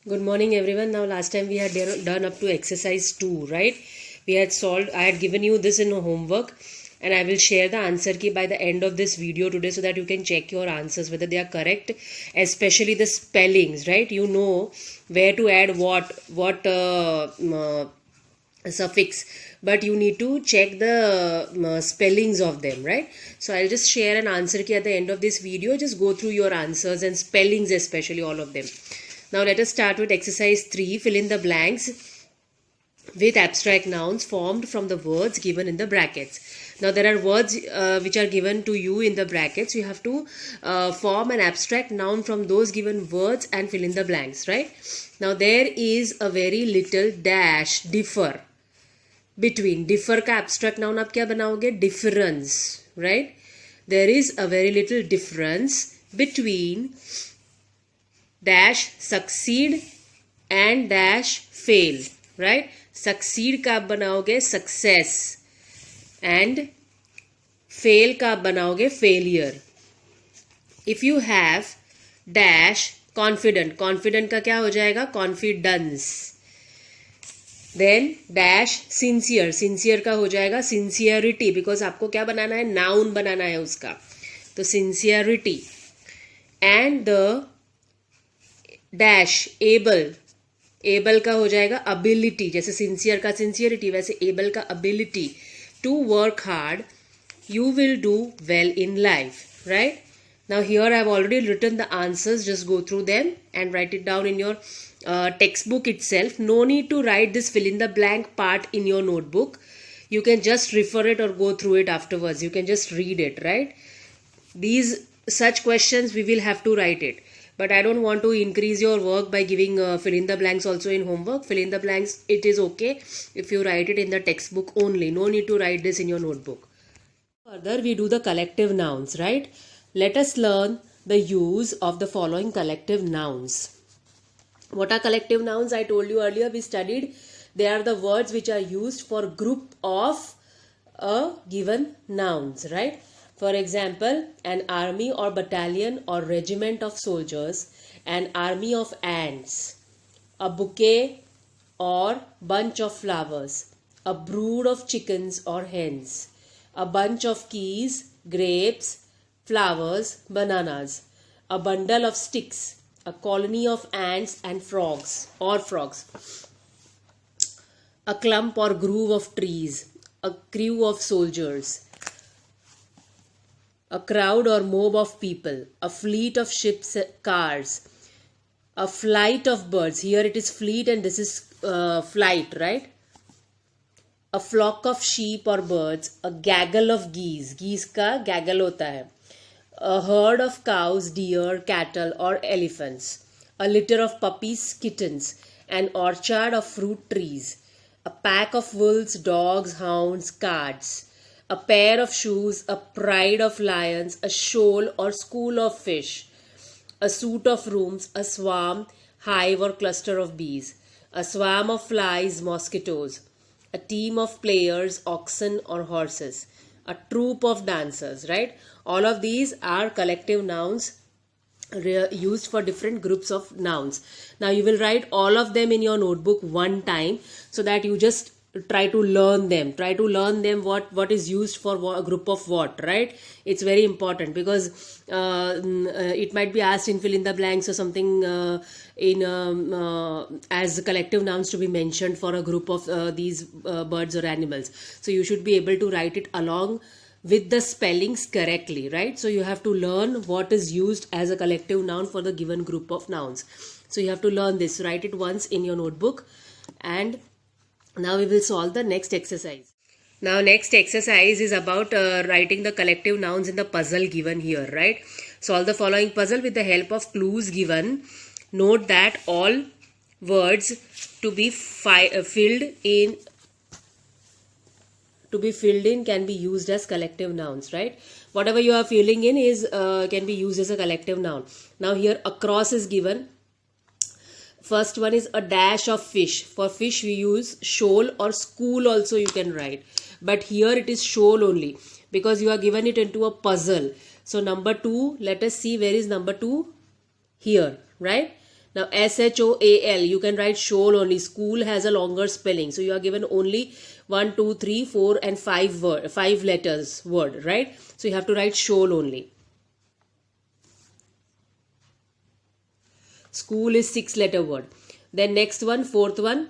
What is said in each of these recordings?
Good morning, everyone. Now, last time we had done up to exercise 2, right? We had solved, I had given you this in homework, and I will share the answer key by the end of this video today so that you can check your answers whether they are correct, especially the spellings, right? You know where to add what suffix, but you need to check the spellings of them, right? So I'll just share an answer key at the end of this video. Just go through your answers and spellings, especially all of them. Now let us start with exercise 3. Fill in the blanks with abstract nouns formed from the words given in the brackets. Now there are words which are given to you in the brackets. You have to form an abstract noun from those given words and fill in the blanks, right? Now there is a very little dash differ between. Differ का abstract noun आप क्या बनाओगे? Difference, right? There is a very little difference between dash succeed and dash fail, right? Succeed का आप बनाओगे success and fail का आप बनाओगे failure. If you have dash confident, confident का क्या हो जाएगा? Confidence. Then dash sincere, sincere का हो जाएगा sincerity, because आपको क्या बनाना है? Noun बनाना है उसका, तो sincerity. And the dash able, able का हो जाएगा ability, जैसे sincere का sincerity वैसे able का ability. To work hard, you will do well in life, right? Now here I have already written the answers. Just go through them and write it down in your textbook itself. No need to write this fill in the blank part in your notebook. You can just refer it or go through it afterwards. You can just read it, right? These such questions we will have to write it. But I don't want to increase your work by giving fill in the blanks also in homework. Fill in the blanks, it is okay if you write it in the textbook only. No need to write this in your notebook. Further, we do the collective nouns, right? Let us learn the use of the following collective nouns. What are collective nouns? I told you earlier, we studied. They are the words which are used for group of a given nouns, right? For example, an army or battalion or regiment of soldiers, an army of ants, a bouquet or bunch of flowers, a brood of chickens or hens, a bunch of keys, grapes, flowers, bananas, a bundle of sticks, a colony of ants and frogs, a clump or grove of trees, a crew of soldiers, a crowd or mob of people, a fleet of ships, cars, a flight of birds. Here it is fleet and this is flight, right? A flock of sheep or birds, a gaggle of geese. Geese का gaggle होता है. A herd of cows, deer, cattle or elephants. A litter of puppies, kittens. An orchard of fruit trees. A pack of wolves, dogs, hounds, cards. A pair of shoes, a pride of lions, a shoal or school of fish, a suit of rooms, a swarm, hive or cluster of bees, a swarm of flies, mosquitoes, a team of players, oxen or horses, a troop of dancers, right? All of these are collective nouns used for different groups of nouns. Now you will write all of them in your notebook one time so that you just try to learn them what is used for a group of what, right? It's very important because it might be asked in fill in the blanks or something as collective nouns to be mentioned for a group of these birds or animals. So you should be able to write it along with the spellings correctly, right? So you have to learn what is used as a collective noun for the given group of nouns. So you have to learn this. Write it once in your notebook. And now we will solve the next exercise. Now next exercise is about writing the collective nouns in the puzzle given here, right? Solve the following puzzle with the help of clues given. Note that all words to be filled in can be used as collective nouns, right? Whatever you are filling in is can be used as a collective noun. Now here across is given. First one is a dash of fish. For fish we use shoal or school also you can write. But here it is shoal only because you are given it into a puzzle. So number 2, let us see where is number 2. Here, right? Now SHOAL, you can write shoal only. School has a longer spelling. So you are given only 1, 2, 3, 4 and 5 letters word, right? So you have to write shoal only. School is 6-letter word. Then next one, fourth one,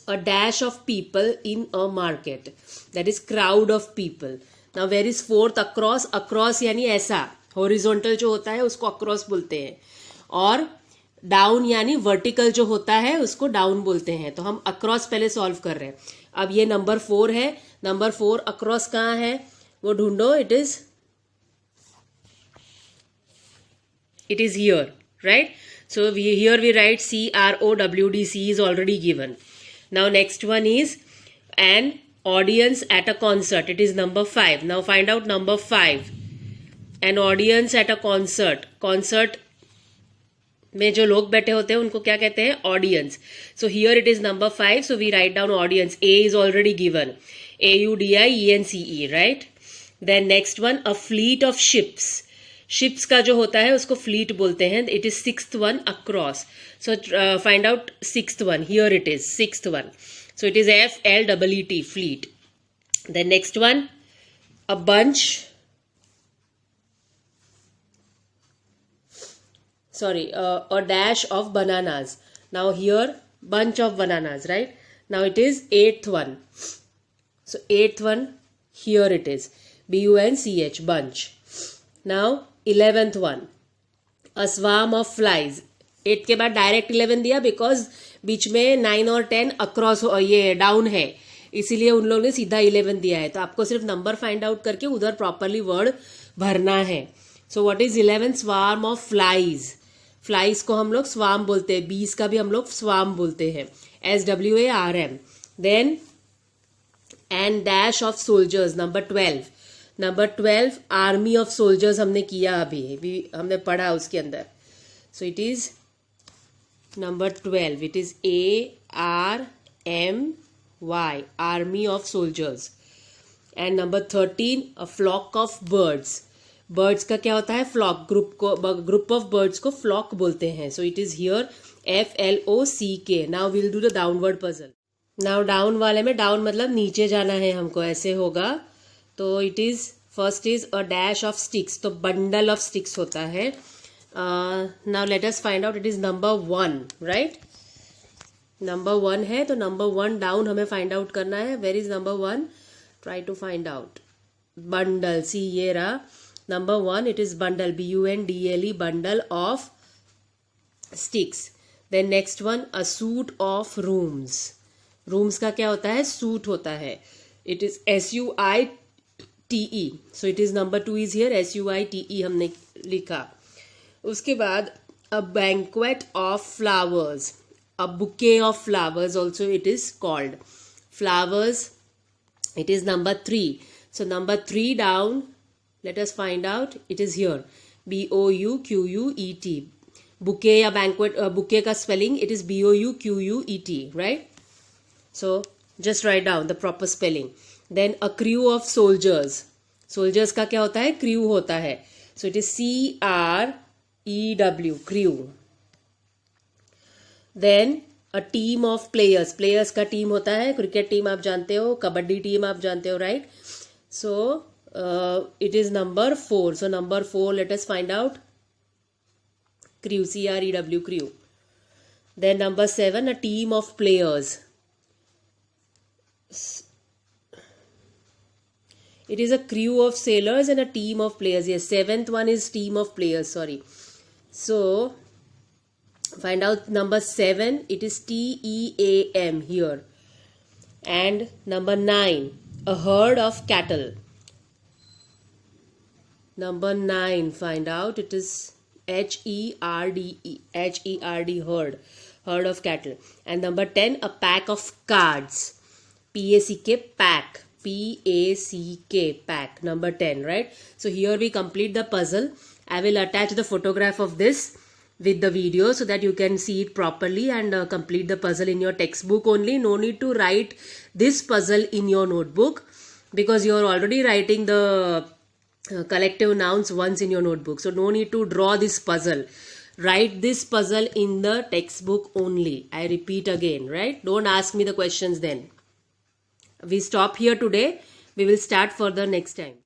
a dash of people in a market. That is crowd of people. Now where is fourth? Across. Across यानी ऐसा horizontal जो होता है उसको across बोलते हैं, और down यानी वर्टिकल जो होता है उसको डाउन बोलते हैं. तो हम अक्रॉस पहले सॉल्व कर रहे हैं. अब ये नंबर 4 है. नंबर 4 अक्रॉस कहाँ है वो ढूंढो. It is here, right? So here we write CROWDC is already given. Now next one is an audience at a concert. It is number 5. Now find out number 5. An audience at a concert. Concert में जो लोग बैठे होते हैं उनको क्या कहते हैं? Audience. So here it is number 5. So we write down audience. A is already given. AUDIENCE, right? Then next one, a fleet of ships. Ships का जो होता है उसको फ्लीट बोलते हैं. It is 6th one across. So find out 6th one. Here it is 6th one. So it is FLEET, fleet. Then next one, a bunch, sorry, a dash of bananas. Now here bunch of bananas, right? Now it is 8th one. So 8th one, here it is BUNCH, bunch. Now 11th one, a swarm of flies. 8 के बाद direct 11 दिया because बीच में 9 और 10 across ये down है, इसीलिए उन लोगों ने सीधा 11 दिया है. तो आपको सिर्फ नंबर फाइंड आउट करके उधर प्रॉपरली वर्ड भरना है. So what is 11? Swarm of flies. Flies को हम लोग स्वार्म बोलते हैं. बीज का भी हम लोग स्वार्म बोलते हैं. SWARM. Then and dash of soldiers. Number 12. Number 12 army of soldiers हमने किया अभी हमने पढ़ा उसके अंदर. So it is number 12. It is ARMY, army of soldiers. And number 13, a flock of birds. Birds का क्या होता है? फ्लॉक. ग्रुप ऑफ बर्ड्स को फ्लॉक बोलते हैं. So it is here FLOCK. Now will do the downward puzzle. Now down वाले में, down मतलब नीचे जाना है हमको, ऐसे होगा. तो it is first is a dash of sticks. तो बंडल ऑफ स्टिक्स होता है. Now let us find out. It is number 1, right? Number 1 है तो नंबर 1 डाउन हमें फाइंड आउट करना है. Where is number 1? Try to find out. Bundle. See ये रहा number 1. It is bundle, BUNDLE, bundle of sticks. Then next one, a suite of rooms. Rooms का क्या होता है? सूट होता है. It is SUITE. So it is number 2 is here. SUITE हमने लिखा. उसके बाद अ banquet of flowers. A bouquet of flowers also it is called. Flowers, it is number 3. So number 3 down, let us find out. It is here BOUQUET. Bouquet या banquet, bouquet का spelling it is BOUQUET, right? So just write down the proper spelling. Then a crew of soldiers. Soldiers का क्या होता है? crew होता है. So it is CREW, crew. Then a team of players. Players का team होता है. Cricket team आप जानते हो, कबड्डी टीम आप जानते हो, right? So it is number 4. So number 4, let us find out. Crew, CREW, crew. Then number 7, a team of players. It is a crew of sailors and a team of players. Yes, 7th one is team of players, sorry. So find out number 7. It is TEAM here. And number 9, a herd of cattle. Number 9, find out. It is HERD, herd of cattle. And number 10, a pack of cards. PACK, pack. PACK, pack. Number 10, right? So here we complete the puzzle. I will attach the photograph of this with the video so that you can see it properly and complete the puzzle in your textbook only. No need to write this puzzle in your notebook because you are already writing the collective nouns once in your notebook. So no need to draw this puzzle. Write this puzzle in the textbook only. I repeat again, right? Don't ask me the questions then. We stop here today. We will start further next time.